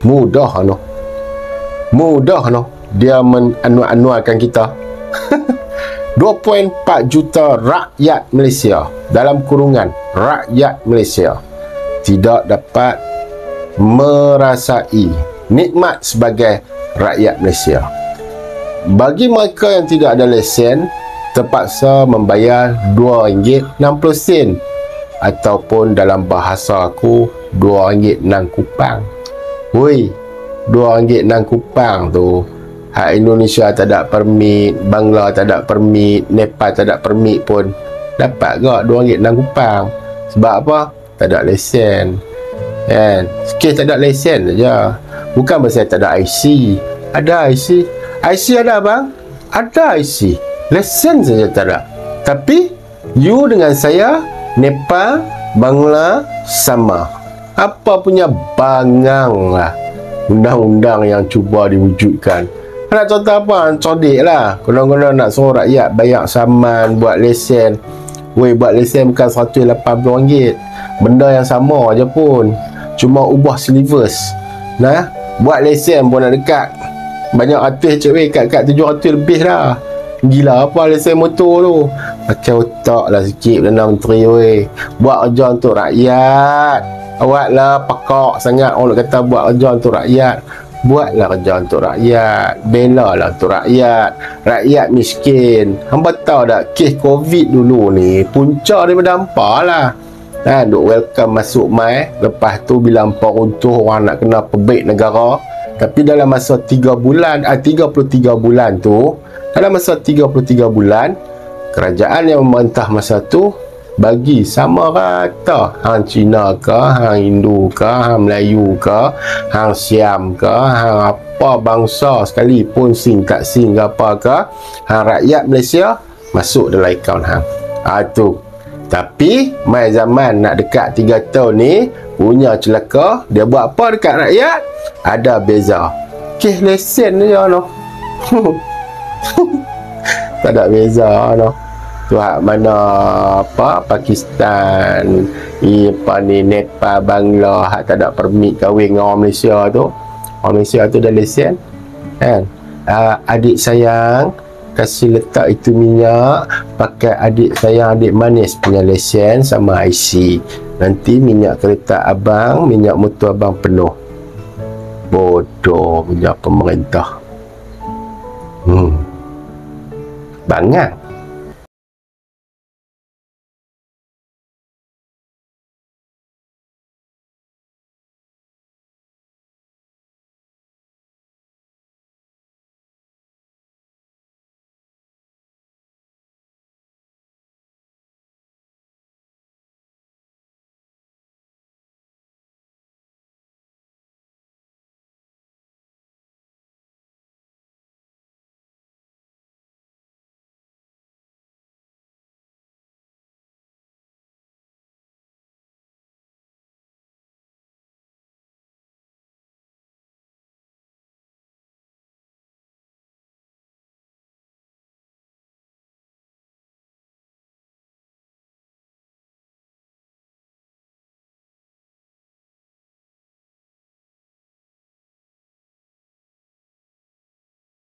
Mudah noh. Mudah noh dia menanuarkan kita. 2.4 juta rakyat Malaysia, dalam kurungan rakyat Malaysia, tidak dapat merasai nikmat sebagai rakyat Malaysia. Bagi mereka yang tidak ada lesen, terpaksa membayar RM2.60 ataupun dalam bahasa aku RM2 nang kupang. Woi, RM2 nang kupang tu, hak Indonesia tak ada permit, Bangla tak ada permit, Nepal tak ada permit pun dapat ke RM2 nang kupang. Sebab apa? Tak ada lesen. Kan? Kes tak ada lesen saja. Bukan pasal tak ada IC. Ada IC. IC ada bang? Ada IC. Lesen saja tak ada. Tapi you dengan saya, Nepal, Bangla sama. Apa punya bangang lah undang-undang yang cuba diwujudkan. Nak contoh apa? Codik lah. Konon-konon nak suruh rakyat bayar saman buat lesen. Weh, buat lesen bukan RM180. Benda yang sama je pun, cuma ubah syllabus. Nah, buat lesen pun nak dekat banyak ratus cik weh, kat 700 lebih dah. Gila apa lesen motor tu. Pakai otak lah sikit Perdana Menteri weh. Buat kerja untuk rakyat. Awak lah pakak sangat orang kata buat kerja untuk rakyat. Buatlah kerja untuk rakyat. Belalah untuk rakyat. Rakyat miskin. Hamba tahu tak kes COVID dulu ni punca daripada hampa lah. Duk welcome masuk mai. Lepas tu bila hampa runtuh orang nak kena perbaik negara. Tapi dalam masa 33 bulan tu, dalam masa 33 bulan, kerajaan yang memerintah masa tu bagi sama rata, hang Cina ke, hang Hindu ke, hang Melayu ke, hang Siam ke, hang apa bangsa sekalipun, Sing tak Sing ke apa ke, hang rakyat Malaysia masuk dalam akaun hang. Tu. Tapi mai zaman nak dekat 3 tahun ni punya celaka, dia buat apa dekat rakyat? Ada beza. Kes lesen je noh. Tak ada beza noh. Tu hak mana apa Pakistan, apa ni Nepal, Bangla hak tak ada permit kahwin dengan orang Malaysia tu. Orang Malaysia tu dah lesen kan. Adik sayang, kasih letak itu minyak, pakai adik sayang, adik manis punya lesen sama IC. Nanti minyak kereta abang, minyak motor abang penuh. Bodoh punya pemerintah. Bangang.